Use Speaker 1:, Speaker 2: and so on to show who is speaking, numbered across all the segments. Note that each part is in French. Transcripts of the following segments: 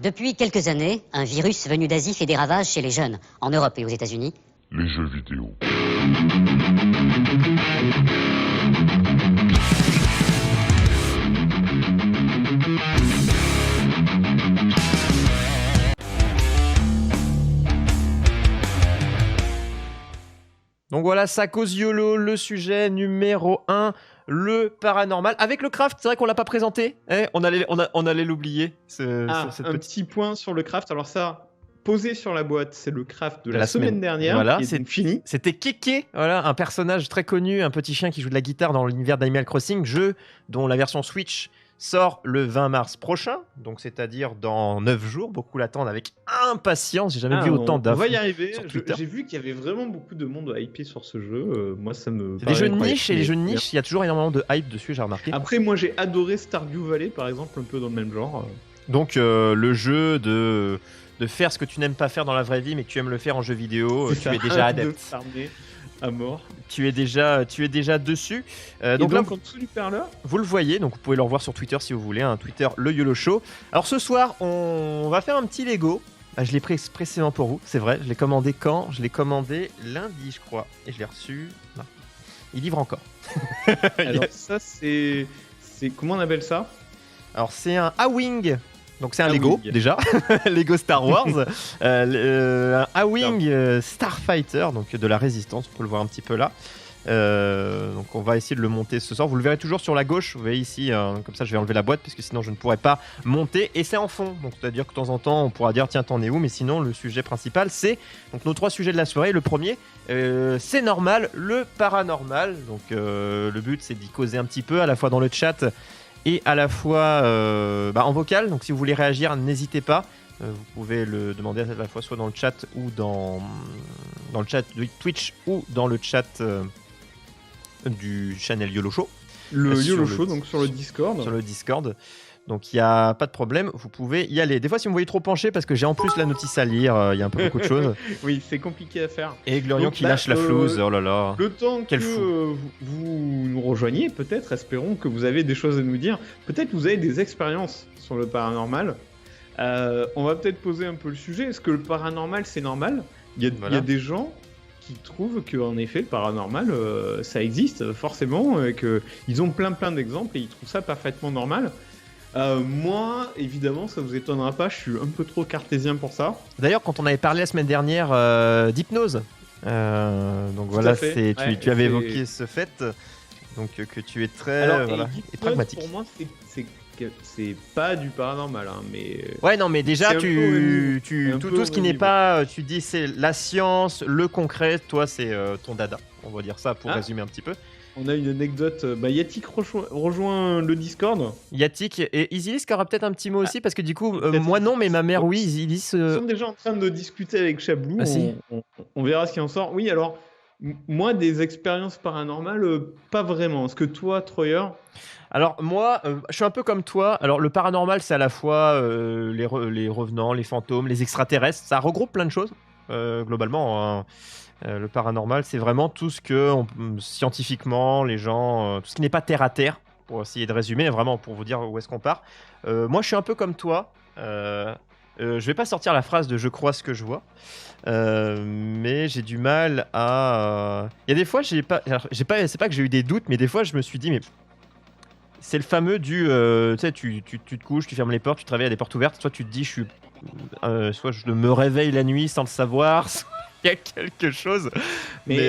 Speaker 1: Depuis quelques années, un virus venu d'Asie fait des ravages chez les jeunes, en Europe et aux États-Unis.
Speaker 2: Les jeux vidéo.
Speaker 3: Donc voilà, ça cause YOLO, le sujet numéro 1, le paranormal. Avec le craft, c'est vrai qu'on l'a pas présenté, on allait l'oublier.
Speaker 4: Petit point sur le craft, alors ça, posé sur la boîte, c'est le craft de la semaine dernière,
Speaker 3: voilà,
Speaker 4: qui est donc fini.
Speaker 3: C'était Kéké, voilà, un personnage très connu, un petit chien qui joue de la guitare dans l'univers d'Animal Crossing, jeu dont la version Switch sort le 20 mars prochain, donc c'est-à-dire dans 9 jours. Beaucoup l'attendent avec impatience. J'ai jamais vu autant d'infos.
Speaker 4: On va y arriver.
Speaker 3: J'ai
Speaker 4: vu qu'il y avait vraiment beaucoup de monde hypé sur ce jeu. Moi, ça me.
Speaker 3: C'est des jeux de niche, et les jeux de niche, il y a toujours énormément de hype dessus, j'ai remarqué.
Speaker 4: Après, moi, j'ai adoré Stardew Valley, par exemple, un peu dans le même genre.
Speaker 3: Donc, le jeu de faire ce que tu n'aimes pas faire dans la vraie vie, mais que tu aimes le faire en jeu vidéo, tu es déjà adepte.
Speaker 4: À mort.
Speaker 3: Tu es déjà dessus.
Speaker 4: Donc là, en dessous du parleur,
Speaker 3: vous le voyez, donc vous pouvez le revoir sur Twitter si vous voulez, Twitter le YOLO Show. Alors ce soir, on va faire un petit Lego. Je l'ai pris expressément pour vous, c'est vrai. Je l'ai commandé quand ? Je l'ai commandé lundi, je crois, et je l'ai reçu. Non. Il livre encore.
Speaker 4: Alors ça, c'est comment on appelle ça ?
Speaker 3: Alors c'est un A-Wing. Donc c'est un Lego déjà, Lego Star Wars, un A-Wing Starfighter, donc de la Résistance, on peut le voir un petit peu là. Donc on va essayer de le monter ce soir. Vous le verrez toujours sur la gauche, vous voyez ici, comme ça je vais enlever la boîte parce que sinon je ne pourrais pas monter. Et c'est en fond, donc c'est-à-dire que de temps en temps on pourra dire tiens t'en es où, mais sinon le sujet principal c'est donc nos 3 sujets de la soirée. Le premier c'est normal, le paranormal. Donc le but c'est d'y causer un petit peu à la fois dans le chat et à la fois en vocal. Donc si vous voulez réagir, n'hésitez pas. Vous pouvez le demander à la fois soit dans le chat ou dans le chat de Twitch ou dans le chat du channel YOLO Show.
Speaker 4: Le YOLO Show, donc sur le Discord.
Speaker 3: Sur le Discord. Donc il n'y a pas de problème, vous pouvez y aller. Des fois, si vous me voyez trop penché, parce que j'ai en plus la notice à lire, il y a un peu beaucoup de choses.
Speaker 4: Oui, c'est compliqué à faire.
Speaker 3: Et Glorion qui lâche la flouze, oh là là.
Speaker 4: Le temps que vous nous rejoigniez, peut-être, espérons que vous avez des choses à nous dire. Peut-être que vous avez des expériences sur le paranormal. On va peut-être poser un peu le sujet. Est-ce que le paranormal, c'est normal ? Il y a des gens qui trouvent qu'en effet, le paranormal, ça existe forcément, qu'ils ont plein d'exemples et ils trouvent ça parfaitement normal. Moi, évidemment, ça vous étonnera pas, je suis un peu trop cartésien pour ça.
Speaker 3: D'ailleurs, quand on avait parlé la semaine dernière d'hypnose, donc voilà, tu avais évoqué ce fait, donc que tu es très et pragmatique.
Speaker 4: Pour moi, c'est pas du paranormal, mais.
Speaker 3: Ouais, non, mais déjà, tout ce qui n'est pas, tu dis c'est la science, le concret, toi, c'est ton dada. On va dire ça pour résumer un petit peu.
Speaker 4: On a une anecdote. Yatik rejoint le Discord.
Speaker 3: Yatik et Isilis qui aura peut-être un petit mot aussi, parce que du coup, moi non, mais ma mère oui. Isilis.
Speaker 4: Nous sommes déjà en train de discuter avec Chablou. On verra ce qui en sort. Oui, alors, moi, des expériences paranormales, pas vraiment. Est-ce que toi, Troyer ?
Speaker 3: Alors moi, je suis un peu comme toi. Alors le paranormal, c'est à la fois les revenants, les fantômes, les extraterrestres. Ça regroupe plein de choses, globalement. Le paranormal, c'est vraiment tout ce que scientifiquement, les gens, tout ce qui n'est pas terre à terre, pour essayer de résumer, vraiment pour vous dire où est-ce qu'on part. Moi, je suis un peu comme toi. Je vais pas sortir la phrase de je crois ce que je vois, mais j'ai du mal à. Il y a des fois, c'est pas que j'ai eu des doutes, mais des fois, je me suis dit mais. C'est le fameux tu sais, tu te couches, tu fermes les portes, tu te réveilles à des portes ouvertes. Soit tu te dis, soit je me réveille la nuit sans le savoir, soit il y a quelque chose. Mais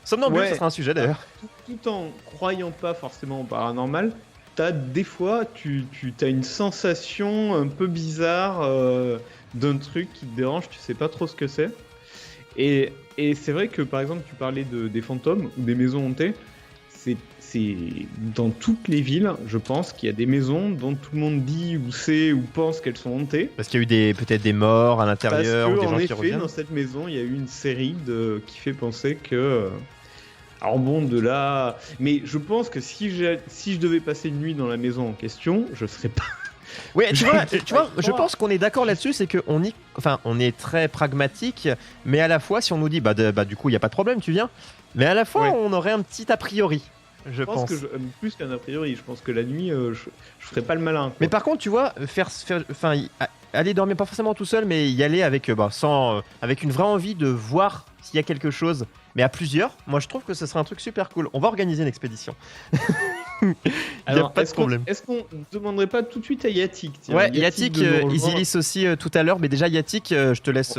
Speaker 3: somnambule, ça sera un sujet d'ailleurs.
Speaker 4: Tout en croyant pas forcément au paranormal, des fois, tu as une sensation un peu bizarre d'un truc qui te dérange, tu sais pas trop ce que c'est. Et c'est vrai que par exemple, tu parlais des fantômes ou des maisons hantées. C'est dans toutes les villes, je pense, qu'il y a des maisons dont tout le monde dit ou sait ou pense qu'elles sont hantées.
Speaker 3: Parce qu'il y a eu peut-être des morts à l'intérieur, ou des gens qui reviennent.
Speaker 4: Dans cette maison, il y a eu une série qui fait penser que... Alors bon, de là... Mais je pense que si je devais passer une nuit dans la maison en question, je serais pas...
Speaker 3: Ouais, tu vois, je pense qu'on est d'accord là-dessus, c'est qu'on on est très pragmatique, mais à la fois, si on nous dit, du coup, il n'y a pas de problème, tu viens, mais à la fois, on aurait un petit a priori. Je pense.
Speaker 4: Plus qu'un a priori, je pense que la nuit, je ferais pas le malin. Quoi.
Speaker 3: Mais par contre, tu vois, aller dormir, pas forcément tout seul, mais y aller avec, avec une vraie envie de voir s'il y a quelque chose, mais à plusieurs. Moi, je trouve que ce serait un truc super cool. On va organiser une expédition. Il n'y a pas de problème.
Speaker 4: Est-ce qu'on ne demanderait pas tout de suite à Yatik?
Speaker 3: Ouais, Yatik, Isilis aussi tout à l'heure, mais déjà Yatik, je te laisse.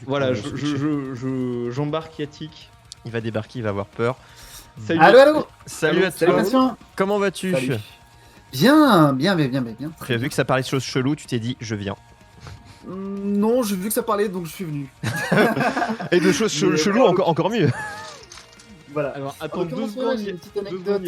Speaker 4: Voilà, j'embarque Yatik.
Speaker 3: Il va débarquer, il va avoir peur.
Speaker 2: Salut. Allô.
Speaker 3: Salut à toi.
Speaker 2: Salutations.
Speaker 3: Comment vas-tu?
Speaker 2: Bien.
Speaker 3: Tu as vu que ça parlait de choses cheloues, tu t'es dit je viens.
Speaker 2: Non, j'ai vu que ça parlait, donc je suis venu.
Speaker 3: Et de choses cheloues, encore mieux.
Speaker 2: Voilà.
Speaker 4: Alors attends 2
Speaker 2: secondes,
Speaker 4: secondes,
Speaker 2: j'ai une petite anecdote.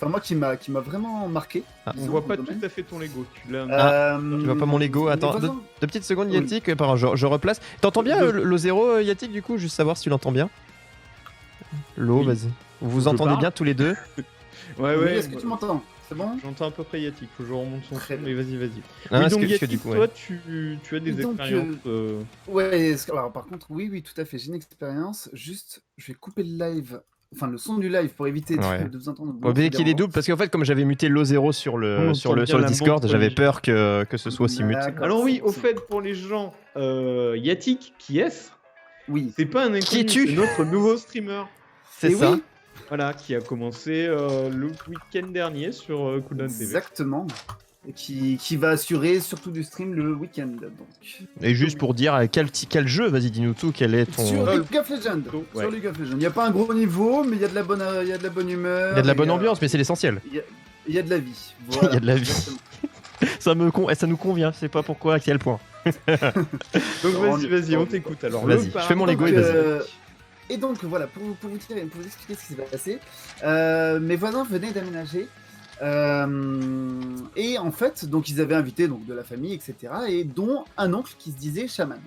Speaker 2: Moi qui m'a vraiment marqué.
Speaker 4: On voit pas tout à fait ton Lego. Tu
Speaker 3: vois pas mon Lego. Attends, 2 petites secondes, Yatik. Pardon, je replace. T'entends bien l'O0, Yatik, du coup? Juste savoir si tu l'entends bien. L'eau, vas-y. Vous vous entendez bien tous les deux?
Speaker 4: Ouais.
Speaker 2: Est-ce que tu m'entends? C'est bon?
Speaker 4: J'entends à peu près Yatik. Faut que je remonte son son, mais vas-y.
Speaker 3: Ah,
Speaker 4: oui, donc Yatik, toi, tu as des expériences.
Speaker 2: Ouais, alors par contre, oui, tout à fait. J'ai une expérience. Juste, je vais couper le live. Enfin, le son du live pour éviter de vous entendre.
Speaker 3: Bon, bien qu'il est double, parce qu'en fait, comme j'avais muté l'O0 sur le Discord, j'avais peur que ce soit aussi muté.
Speaker 4: Alors oui, au fait, pour les gens, Yatik, qui est-ce?
Speaker 2: Oui.
Speaker 4: C'est pas un inconnu, c'est notre nouveau streamer.
Speaker 3: C'est ça.
Speaker 2: Oui.
Speaker 4: Voilà, qui a commencé le week-end dernier sur Cooldown TV.
Speaker 2: Exactement. Et qui va assurer surtout du stream le week-end. Donc.
Speaker 3: Et juste pour dire, quel jeu, vas-y, dis-nous tout, quel est ton...
Speaker 2: Sur League of Legends.
Speaker 4: Ouais.
Speaker 2: Sur League of Legends. Il n'y a pas un gros niveau, mais il y a de la bonne humeur.
Speaker 3: Il y a de la bonne ambiance, mais c'est l'essentiel.
Speaker 2: Il y a de la vie.
Speaker 3: Voilà, il y a de la vie. Ça nous convient, je sais pas pourquoi, à quel point.
Speaker 4: Donc vas-y, on t'écoute alors.
Speaker 3: Vas-y, je fais mon Lego et vas-y.
Speaker 2: Et donc voilà, pour vous expliquer ce qui s'est passé, mes voisins venaient d'aménager. Et en fait, donc ils avaient invité donc, de la famille, etc. Et dont un oncle qui se disait chaman.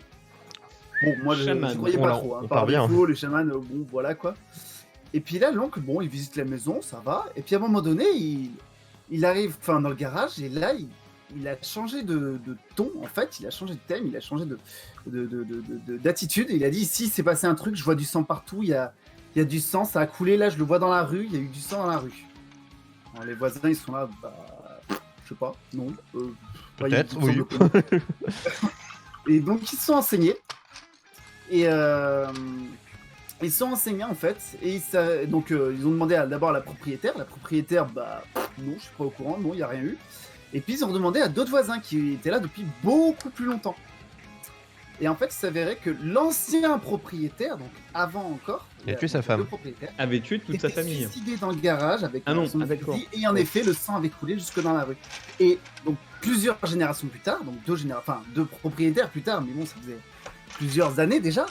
Speaker 2: Bon, moi je croyais pas trop.
Speaker 3: On
Speaker 2: par
Speaker 3: part bien.
Speaker 2: défaut, les chamans, bon voilà quoi. Et puis là, l'oncle, bon, il visite la maison, ça va. Et puis à un moment donné, il arrive dans le garage et là, il a changé de ton, en fait, il a changé de thème, il a changé d'attitude. Et il a dit, ici, s'est passé un truc, je vois du sang partout, il y a du sang, ça a coulé, là, je le vois dans la rue, il y a eu du sang dans la rue. Alors, les voisins, ils sont là, je sais pas, non.
Speaker 3: Peut-être, oui.
Speaker 2: Et donc, ils se sont enseignés. Et ils sont enseignants, en fait. Et donc, ils ont demandé d'abord à la propriétaire. La propriétaire, non, je suis pas au courant, non, il n'y a rien eu. Et puis, ils ont demandé à d'autres voisins qui étaient là depuis beaucoup plus longtemps. Et en fait, il s'avérait que l'ancien propriétaire, donc avant encore,
Speaker 3: il a tué sa femme,
Speaker 4: avait tué toute sa famille.
Speaker 2: Il était suicidé dans le garage avec son
Speaker 4: d'accord.
Speaker 2: Et en effet, le sang avait coulé jusque dans la rue. Et donc, plusieurs générations plus tard, donc deux propriétaires plus tard, mais bon, ça faisait plusieurs années déjà,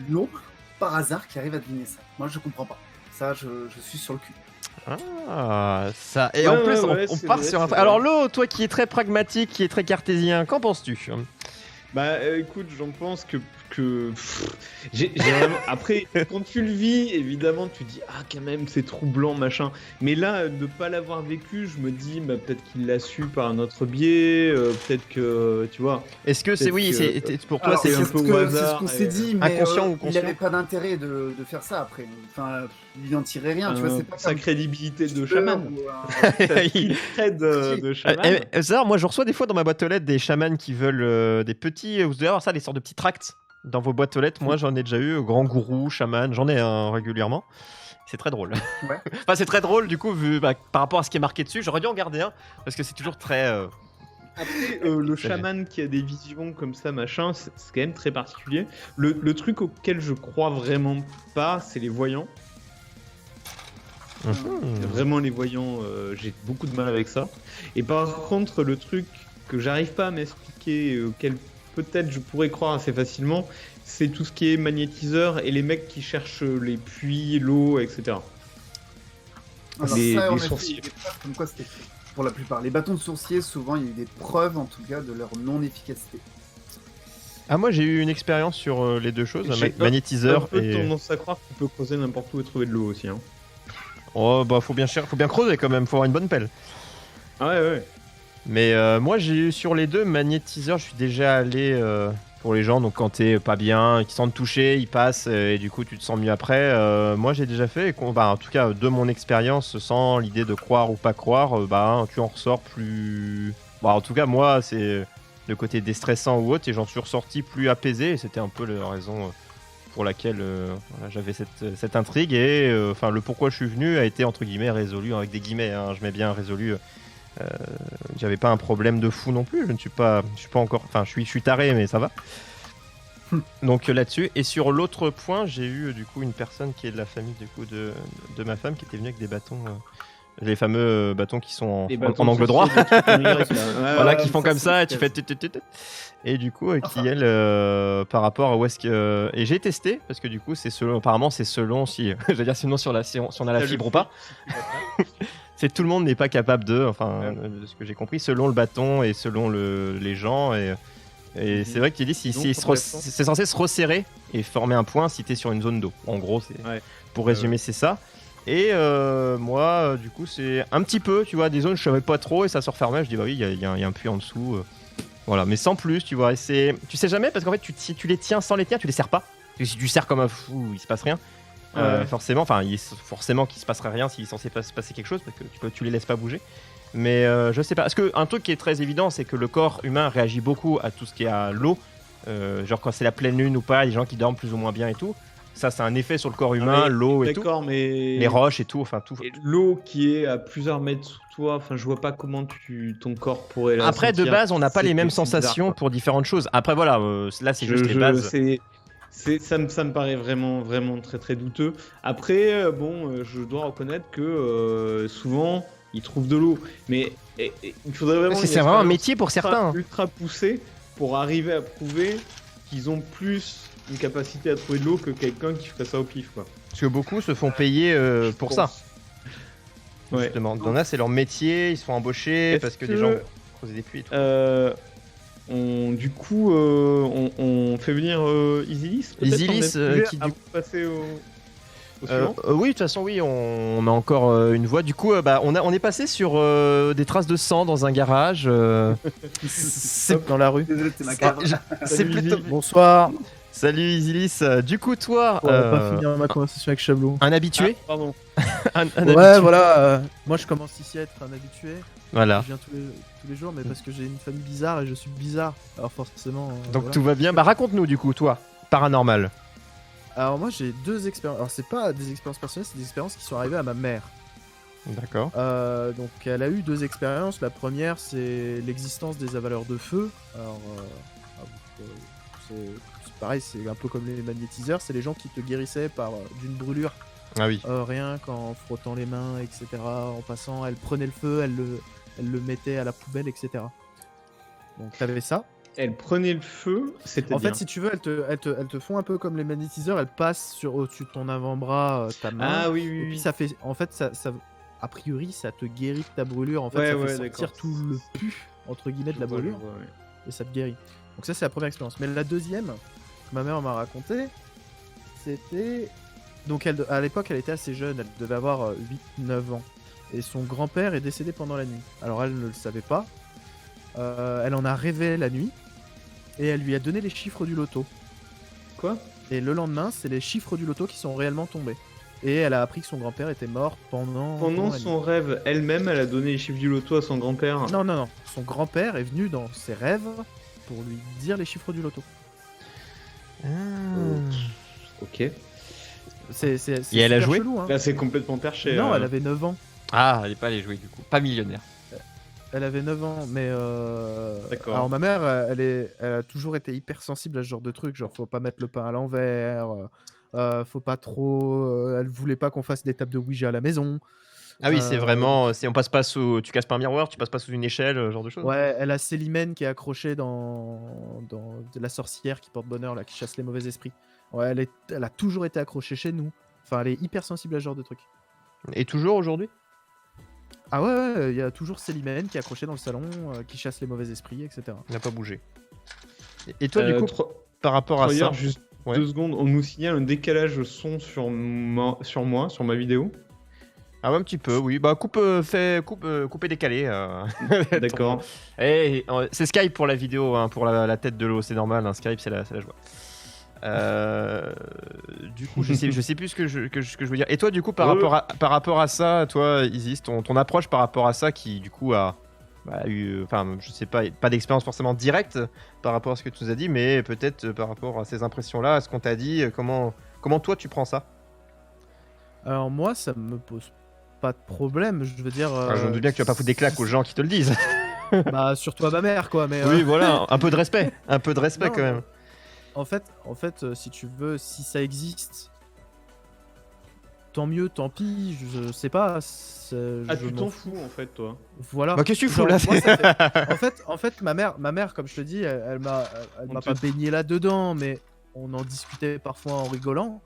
Speaker 2: l'oncle, par hasard, qui arrive à deviner ça. Moi, je comprends pas. Ça, je suis sur le cul.
Speaker 3: Ah, ça. Et en plus, on part sur un. Alors, Lo, toi qui es très pragmatique, qui est très cartésien, qu'en penses-tu?
Speaker 4: Écoute, j'en pense que j'ai vraiment... Après, quand tu le vis, évidemment, tu dis quand même c'est troublant machin. Mais là, de pas l'avoir vécu, je me dis peut-être qu'il l'a su par un autre biais, peut-être que tu vois.
Speaker 3: Est-ce que c'est pour toi c'est
Speaker 4: un peu au hasard,
Speaker 2: c'est ce qu'on s'est dit, mais
Speaker 3: inconscient ou conscient.
Speaker 2: Il n'avait pas d'intérêt de faire ça après. Enfin, il n'en tirait rien, tu vois. C'est pas
Speaker 4: sa crédibilité de chaman. de chaman.
Speaker 3: Ça, moi, je reçois des fois dans ma boîte aux lettres des chamans qui veulent des petits. Vous devez avoir ça, des sortes de petits tracts dans vos boîtes aux lettres. Moi, j'en ai déjà eu, grand gourou, chaman, j'en ai un régulièrement. C'est très drôle.
Speaker 2: Ouais.
Speaker 3: Enfin, c'est très drôle du coup, vu par rapport à ce qui est marqué dessus. J'aurais dû en garder un parce que c'est toujours très.
Speaker 4: Après, le chaman qui a des visions comme ça, machin, c'est quand même très particulier. Le truc auquel je crois vraiment pas, c'est les voyants. Vraiment, les voyants, j'ai beaucoup de mal avec ça. Et par contre, le truc que j'arrive pas à m'expliquer, auquel peut-être je pourrais croire assez facilement, c'est tout ce qui est magnétiseur et les mecs qui cherchent les puits, l'eau, etc.
Speaker 2: Alors
Speaker 4: les
Speaker 2: sourciers. Comme quoi c'était pour la plupart. Les bâtons de sourcier, souvent, il y a eu des preuves, en tout cas, de leur non-efficacité.
Speaker 3: Ah, moi, j'ai eu une expérience sur les deux choses, magnétiseur
Speaker 4: et... J'ai un peu tendance à croire qu'on peut creuser n'importe où et trouver de l'eau aussi. Hein.
Speaker 3: Oh, faut bien creuser quand même, faut avoir une bonne pelle.
Speaker 4: Ah ouais.
Speaker 3: Mais moi, j'ai eu sur les deux magnétiseurs, je suis déjà allé pour les gens. Donc quand t'es pas bien, qu'ils sentent toucher, ils passent et du coup tu te sens mieux après. Moi j'ai déjà fait, en tout cas de mon expérience, sans l'idée de croire ou pas croire, tu en ressors plus. En tout cas moi c'est le côté déstressant ou autre et j'en suis ressorti plus apaisé. Et c'était un peu la raison pour laquelle j'avais cette intrigue et le pourquoi je suis venu a été entre guillemets résolu avec des guillemets. Je mets bien résolu. J'avais pas un problème de fou non plus. Je suis pas encore. Je suis taré, mais ça va. Donc là-dessus. Et sur l'autre point, j'ai eu du coup une personne qui est de la famille du coup de ma femme qui était venue avec des bâtons, les fameux bâtons qui sont en angle droit. Qui font comme ça. Et tu fais. Et du coup, qui elle, par rapport à où est-ce que. Et j'ai testé parce que du coup, apparemment, c'est selon si. J'allais dire sinon si on a la fibre ou pas. C'est tout le monde n'est pas capable de ce que j'ai compris, selon le bâton et selon les gens. Et c'est vrai qu'il dit c'est censé se resserrer et former un point si t'es sur une zone d'eau. En gros, pour résumer, c'est ça. Et moi, du coup, c'est un petit peu, tu vois, des zones je savais pas trop et ça se refermait. Je dis, bah oui, il y a un puits en dessous. Voilà, mais sans plus, tu vois. Et tu sais jamais parce qu'en fait, si tu les tiens sans les tenir, tu les serres pas. Si tu serres comme un fou, il se passe rien. Forcément qu'il se passerait rien s'il est censé se passer quelque chose parce que tu les laisses pas bouger. Mais je sais pas. Parce qu'un truc qui est très évident, c'est que le corps humain réagit beaucoup à tout ce qui est à l'eau. Genre quand c'est la pleine lune ou pas, les gens qui dorment plus ou moins bien et tout. Ça, c'est un effet sur le corps humain, l'eau et tout.
Speaker 4: D'accord, mais
Speaker 3: les roches et tout, tout.
Speaker 4: Et l'eau qui est à plusieurs mètres sous toi, je vois pas comment ton corps pourrait la
Speaker 3: Après,
Speaker 4: sentir.
Speaker 3: de base, on n'a pas les mêmes
Speaker 4: bizarre,
Speaker 3: sensations pour différentes choses. Après, voilà, là, c'est juste les bases.
Speaker 4: Ça me paraît vraiment, vraiment très très douteux. Après, je dois reconnaître que souvent ils trouvent de l'eau, mais il faudrait vraiment.
Speaker 3: C'est vraiment un métier pour certains.
Speaker 4: Ultra poussé pour arriver à prouver qu'ils ont plus une capacité à trouver de l'eau que quelqu'un qui ferait ça au pif, quoi.
Speaker 3: Parce que beaucoup se font payer pour ça. Ouais. Justement, dans là, c'est leur métier, ils se font embaucher parce que des gens creusent des puits. Et tout.
Speaker 4: On fait venir Isilis.
Speaker 3: Isilis qui
Speaker 4: avant de passer au suivant.
Speaker 3: Oui, de toute façon, oui, on a encore une voix. Du coup, on est passé sur des traces de sang dans un garage.
Speaker 5: C'est dans la rue.
Speaker 2: Désolé, c'est ma cave.
Speaker 3: C'est plutôt.
Speaker 5: Bonsoir.
Speaker 3: Salut Isilis. Du coup, toi.
Speaker 5: On va pas finir ma conversation avec Chablou.
Speaker 3: Un habitué.
Speaker 4: Pardon.
Speaker 3: un
Speaker 5: Ouais,
Speaker 3: habitué.
Speaker 5: voilà. Moi, je commence ici à être un habitué.
Speaker 3: Voilà.
Speaker 5: Je viens tous les jours, mais parce que j'ai une famille bizarre et je suis bizarre. Alors forcément.
Speaker 3: Donc
Speaker 5: voilà.
Speaker 3: tout va bien. Raconte-nous du coup, toi, paranormal.
Speaker 5: Alors moi, j'ai 2 expériences. Alors c'est pas des expériences personnelles, c'est des expériences qui sont arrivées à ma mère.
Speaker 3: D'accord.
Speaker 5: Donc elle a eu 2 expériences. La première, c'est l'existence des avaleurs de feu. Alors c'est pareil, c'est un peu comme les magnétiseurs. C'est les gens qui te guérissaient d'une brûlure.
Speaker 3: Ah oui.
Speaker 5: Rien qu'en frottant les mains, etc. En passant, elle prenait le feu, elle le mettait à la poubelle, etc. Donc t'avais ça.
Speaker 4: Elle prenait le feu, c'est-à-dire.
Speaker 5: En fait, si tu veux, elles te font un peu comme les magnétiseurs. Elles passent au-dessus de ton avant-bras, ta main.
Speaker 4: Ah oui.
Speaker 5: Et puis ça fait, en fait, ça, a priori, ça te guérit de ta brûlure. En fait, ça fait sortir tout le pu entre guillemets de la brûlure et ça te guérit. Donc ça, c'est la première expérience. Mais la deuxième que ma mère m'a raconté, c'était donc à l'époque, elle était assez jeune. Elle devait avoir 8-9 ans. Et son grand-père est décédé pendant la nuit. Alors elle ne le savait pas. Elle en a rêvé la nuit. Et elle lui a donné les chiffres du loto.
Speaker 4: Quoi ?
Speaker 5: Et le lendemain, c'est les chiffres du loto qui sont réellement tombés. Et elle a appris que son grand-père était mort pendant
Speaker 4: son rêve, elle-même, elle a donné les chiffres du loto à son grand-père.
Speaker 5: Non. Son grand-père est venu dans ses rêves pour lui dire les chiffres du loto.
Speaker 4: Ok.
Speaker 3: Et elle a joué
Speaker 5: chelou, hein.
Speaker 4: Là, c'est complètement perché.
Speaker 5: Non, elle avait 9 ans.
Speaker 3: Ah, elle n'est pas allée jouer du coup. Pas millionnaire.
Speaker 5: Elle avait 9 ans, mais
Speaker 4: D'accord.
Speaker 5: Alors ma mère, elle a toujours été hyper sensible à ce genre de trucs, genre faut pas mettre le pain à l'envers, faut pas trop... elle voulait pas qu'on fasse des tables de Ouija à la maison.
Speaker 3: Ah oui, c'est vraiment... on passe pas sous... Tu casses pas un miroir, tu passes pas sous une échelle, genre de choses.
Speaker 5: Ouais, elle a Célimène qui est accrochée dans la sorcière qui porte bonheur, là, qui chasse les mauvais esprits. Ouais, elle a toujours été accrochée chez nous. Enfin, elle est hyper sensible à ce genre de trucs.
Speaker 3: Et toujours aujourd'hui ?
Speaker 5: Ah ouais, il y a toujours Célimène qui est accrochée dans le salon, qui chasse les mauvais esprits, etc.
Speaker 3: Il n'a pas bougé. Et toi, du coup, par rapport à ça...
Speaker 4: D'ailleurs, juste 2 secondes, on nous signale un décalage son sur moi, sur ma vidéo.
Speaker 3: Ah ouais, un petit peu, oui. Bah coupe et décalé.
Speaker 4: D'accord.
Speaker 3: C'est Skype pour la vidéo, hein, pour la tête de l'eau, c'est normal. Hein, Skype, c'est la joie. Du coup, je sais plus ce que je veux dire. Et toi, du coup, par rapport à ça, toi, Isis, ton approche par rapport à ça, qui du coup a eu, enfin, je sais pas d'expérience forcément directe par rapport à ce que tu nous as dit, mais peut-être par rapport à ces impressions-là, à ce qu'on t'a dit, comment toi tu prends ça?
Speaker 5: Alors moi, ça me pose pas de problème, je veux dire...
Speaker 3: je me doute bien que tu vas pas foutre des claques aux gens qui te le disent.
Speaker 5: Bah, surtout à ma mère, quoi, mais...
Speaker 3: Oui, voilà, un peu de respect
Speaker 5: Non,
Speaker 3: quand même.
Speaker 5: En fait, si tu veux, si ça existe, tant mieux, tant pis, je sais pas.
Speaker 4: Tu t'en fous en fait, toi.
Speaker 5: Voilà.
Speaker 3: Bah, qu'est-ce que tu fous là?
Speaker 5: En fait, ma mère, comme je te dis, elle m'a pas baigné là-dedans, mais on en discutait parfois en rigolant.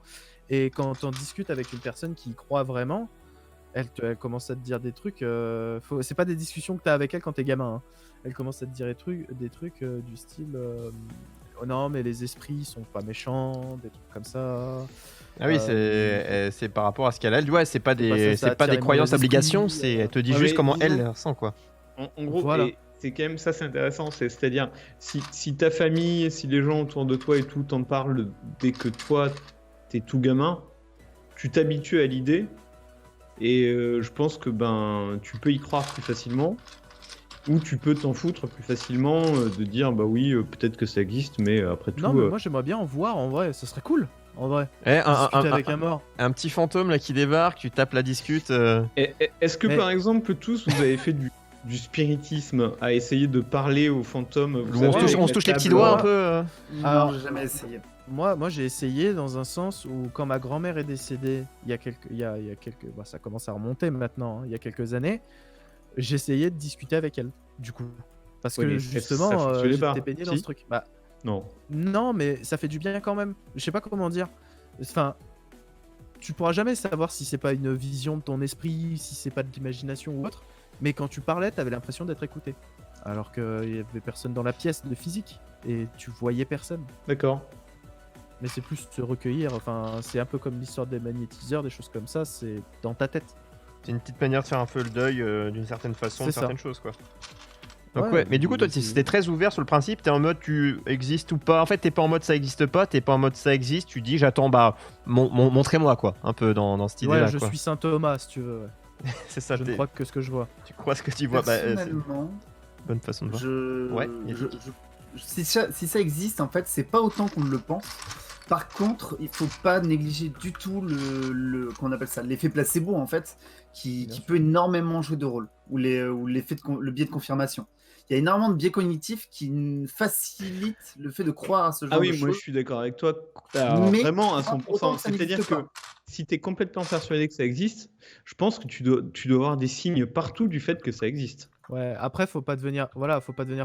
Speaker 5: Et quand on discute avec une personne qui y croit vraiment, elle commence à te dire des trucs. C'est pas des discussions que t'as avec elle quand t'es gamin. Hein. Elle commence à te dire des trucs du style. Oh non, mais les esprits sont pas méchants, des trucs comme ça.
Speaker 3: Ah oui, c'est par rapport à ce qu'elle a. Ouais, c'est pas des croyances, obligations, elle te dit juste comment elle ressent, quoi.
Speaker 4: En gros, voilà. C'est quand même ça, c'est intéressant. C'est-à-dire, si ta famille, si les gens autour de toi et tout t'en parlent dès que toi, t'es tout gamin, tu t'habitues à l'idée. Et je pense que tu peux y croire plus facilement. Ou tu peux t'en foutre plus facilement de dire bah oui peut-être que ça existe mais après tout.
Speaker 5: Non mais moi j'aimerais bien en voir en vrai, ça serait cool en vrai.
Speaker 3: Avec un mort. Un petit fantôme là qui débarque, tu tapes la discute.
Speaker 4: Est-ce que par exemple tous vous avez fait du spiritisme à essayer de parler aux fantômes?
Speaker 3: On se touche les petits doigts un peu.
Speaker 2: Alors j'ai jamais essayé.
Speaker 5: Moi j'ai essayé dans un sens où quand ma grand-mère est décédée il y a quelques ça commence à remonter maintenant, hein, il y a quelques années. J'essayais de discuter avec elle, du coup. Parce que justement, j'étais baigné dans ce truc. Bah, non, mais ça fait du bien quand même. Je sais pas comment dire. Enfin, tu pourras jamais savoir si c'est pas une vision de ton esprit, si c'est pas de l'imagination ou autre. Mais quand tu parlais, t'avais l'impression d'être écouté. Alors qu'il y avait personne dans la pièce de physique. Et tu voyais personne.
Speaker 4: D'accord.
Speaker 5: Mais c'est plus se recueillir. Enfin, c'est un peu comme l'histoire des magnétiseurs, des choses comme ça. C'est dans ta tête.
Speaker 3: C'est une petite manière de faire un peu le deuil d'une certaine façon de certaines choses, quoi. Donc ouais, mais du coup toi c'était très ouvert sur le principe, t'es en mode tu existes ou pas. En fait t'es pas en mode ça existe pas, t'es pas en mode ça existe, tu dis j'attends montrez-moi quoi, un peu dans cette idée là.
Speaker 5: Ouais, je suis Saint Thomas si tu veux. Ouais.
Speaker 3: C'est ça.
Speaker 5: Je ne crois que ce que je vois.
Speaker 3: Tu crois ce que tu vois.
Speaker 2: Personnellement,
Speaker 3: bonne façon de voir.
Speaker 2: Si ça existe en fait, c'est pas autant qu'on le pense. Par contre, il faut pas négliger du tout qu'on appelle ça, l'effet placebo en fait, qui peut énormément jouer de rôle, ou le biais de confirmation. Il y a énormément de biais cognitifs qui facilitent le fait de croire à ce genre de choses.
Speaker 4: Ah oui, moi je suis d'accord avec toi, vraiment à 100%. C'est-à-dire que si tu es complètement persuadé que ça existe, je pense que tu dois avoir des signes partout du fait que ça existe.
Speaker 5: Ouais, après faut pas devenir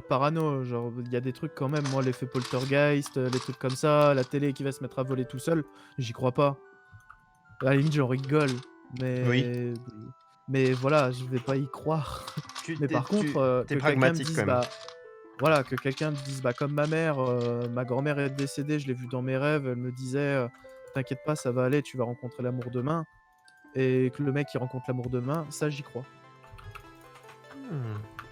Speaker 5: parano, genre il y a des trucs quand même, moi l'effet poltergeist, les trucs comme ça, la télé qui va se mettre à voler tout seul, j'y crois pas. À la limite j'en rigole, mais voilà, je vais pas y croire. Mais par contre que quelqu'un me dise que quelqu'un me dise comme ma mère, ma grand-mère est décédée, je l'ai vue dans mes rêves, elle me disait t'inquiète pas, ça va aller, tu vas rencontrer l'amour demain, et que le mec il rencontre l'amour demain, ça j'y crois.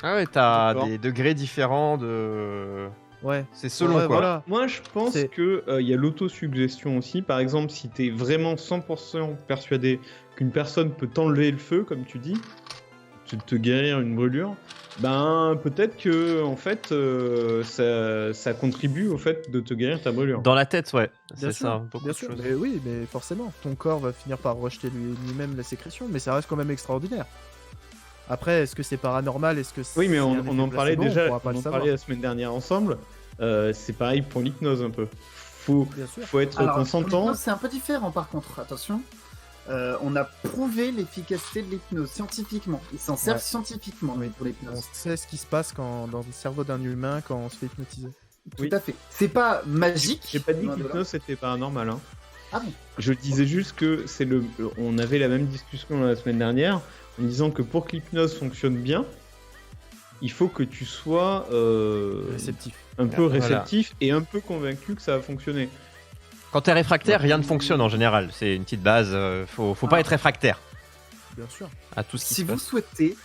Speaker 3: Ah ouais, t'as des degrés différents de...
Speaker 5: Ouais.
Speaker 3: C'est selon quoi.
Speaker 4: Voilà. Moi, je pense que y a l'autosuggestion aussi. Par exemple, si t'es vraiment 100% persuadé qu'une personne peut t'enlever le feu, comme tu dis, te guérir une brûlure, peut-être que en fait, ça contribue au fait de te guérir ta brûlure.
Speaker 3: Dans la tête, ouais.
Speaker 5: C'est ça. Bien sûr. Mais oui, mais forcément, ton corps va finir par rejeter lui-même la sécrétion, mais ça reste quand même extraordinaire. Après, est-ce que c'est paranormal? Est-ce que
Speaker 4: oui, mais on en parlait déjà. On en parlait la semaine dernière ensemble. C'est pareil pour l'hypnose un peu. Faut être consentant.
Speaker 2: C'est un peu différent par contre. Attention. On a prouvé l'efficacité de l'hypnose scientifiquement. Ils s'en servent scientifiquement pour l'hypnose.
Speaker 5: On sait ce qui se passe dans le cerveau d'un humain quand on se fait hypnotiser.
Speaker 2: Tout à fait. C'est pas magique.
Speaker 4: J'ai pas dit que l'hypnose c'était paranormal. Hein.
Speaker 2: Ah bon.
Speaker 4: Je disais juste que on avait la même discussion la semaine dernière. En disant que pour que l'hypnose fonctionne bien, il faut que tu sois
Speaker 5: réceptif.
Speaker 4: Un peu réceptif et un peu convaincu que ça va fonctionner.
Speaker 3: Quand t'es réfractaire, rien ne fonctionne en général. C'est une petite base. Faut pas être réfractaire.
Speaker 5: Bien sûr.
Speaker 3: à tout ce qui
Speaker 2: Si
Speaker 3: se
Speaker 2: vous
Speaker 3: passe.
Speaker 2: souhaitez,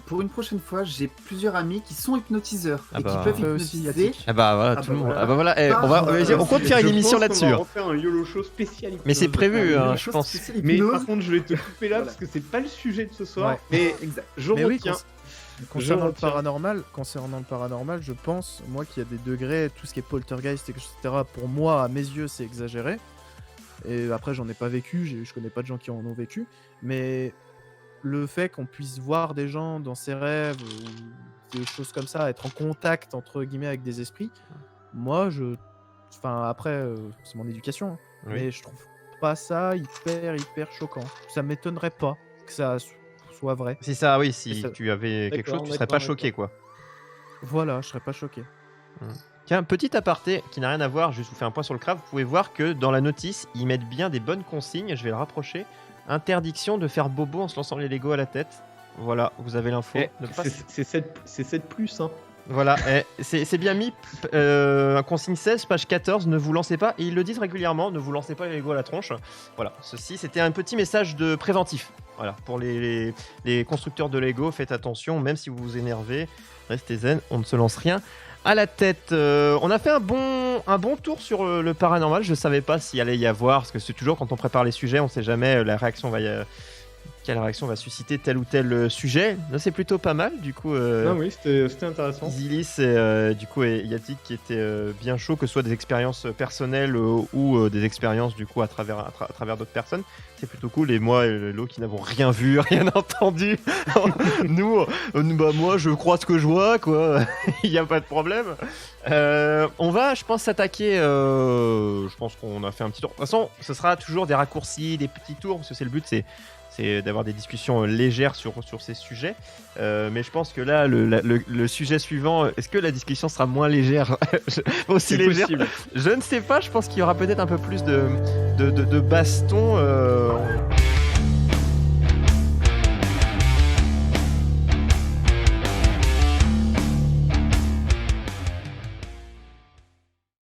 Speaker 2: pour une prochaine fois, j'ai plusieurs amis qui sont hypnotiseurs
Speaker 3: Ah
Speaker 2: et
Speaker 3: bah.
Speaker 2: qui peuvent
Speaker 5: Eux aussi,
Speaker 2: hypnotiser.
Speaker 3: Ah bah voilà,
Speaker 2: Ah
Speaker 3: tout
Speaker 2: bah
Speaker 3: le monde.
Speaker 2: voilà.
Speaker 3: Ah bah voilà, vas-y, on compte faire une
Speaker 4: Je
Speaker 3: émission
Speaker 4: pense qu'on
Speaker 3: là-dessus.
Speaker 4: va
Speaker 3: hein.
Speaker 4: refaire un YOLO Show spécial
Speaker 3: Mais c'est
Speaker 4: hypnose.
Speaker 3: prévu, hein,
Speaker 2: Une
Speaker 3: je
Speaker 2: chose
Speaker 3: pense.
Speaker 2: spéciale
Speaker 4: Mais
Speaker 2: hypnose.
Speaker 4: par contre, je vais te couper là
Speaker 2: Voilà.
Speaker 4: parce que c'est pas le sujet de ce soir.
Speaker 5: Ouais.
Speaker 4: Mais
Speaker 2: Exact.
Speaker 4: je
Speaker 5: Mais oui,
Speaker 4: retiens.
Speaker 5: concernant le
Speaker 4: retiens.
Speaker 5: paranormal, je pense, moi, qu'il y a des degrés, tout ce qui est poltergeist, etc., pour moi, à mes yeux, c'est exagéré. Et après, j'en ai pas vécu, je connais pas de gens qui en ont vécu. Mais le fait qu'on puisse voir des gens dans ses rêves, ou des choses comme ça, être en contact, entre guillemets, avec des esprits, moi, enfin, après, c'est mon éducation, hein,
Speaker 3: Oui.
Speaker 5: mais je trouve pas ça hyper choquant. Ça m'étonnerait pas que ça soit vrai.
Speaker 3: C'est ça, oui, si
Speaker 5: Et ça-
Speaker 3: tu avais quelque
Speaker 4: D'accord,
Speaker 3: chose, tu serais pas
Speaker 4: d'accord,
Speaker 3: choqué, quoi.
Speaker 5: Voilà, je serais pas choqué.
Speaker 3: Tiens, petit aparté qui n'a rien à voir, je vous fais un point sur le craft. Vous pouvez voir que dans la notice, ils mettent bien des bonnes consignes. Je vais le rapprocher. Interdiction de faire bobo en se lançant les Lego à la tête. Voilà, vous avez l'info.
Speaker 4: Eh,
Speaker 3: Ne pas-
Speaker 4: c'est 7 plus, hein.
Speaker 3: Voilà, c'est bien mis. Consigne 16, page 14, ne vous lancez pas. Et ils le disent régulièrement, ne vous lancez pas les Lego à la tronche. Voilà, ceci, c'était un petit message de préventif. Voilà, pour les constructeurs de Lego, faites attention, même si vous vous énervez, restez zen, on ne se lance rien à la tête. On a fait un bon tour sur le paranormal. Je savais pas s'il allait y avoir, parce que c'est toujours quand on prépare les sujets, on sait jamais quelle réaction va susciter tel ou tel sujet. Là, c'est plutôt pas mal, du coup.
Speaker 4: Ah oui, c'était intéressant.
Speaker 3: Zilis et du coup et Yatik qui étaient bien chauds, que ce soit des expériences personnelles ou des expériences du coup à travers d'autres personnes. C'est plutôt cool. Et moi et Lo qui n'avons rien vu, rien entendu. Nous, bah moi je crois ce que je vois, quoi. Il n'y a pas de problème. On va, je pense, s'attaquer. Je pense qu'on a fait un petit tour. De toute façon, ce sera toujours des raccourcis, des petits tours, parce que c'est le but, c'est d'avoir des discussions légères sur ces sujets. Mais je pense que là, le sujet suivant, est-ce que la discussion sera moins légère aussi
Speaker 4: C'est
Speaker 3: légère
Speaker 4: possible.
Speaker 3: Je ne sais pas, je pense qu'il y aura peut-être un peu plus de baston.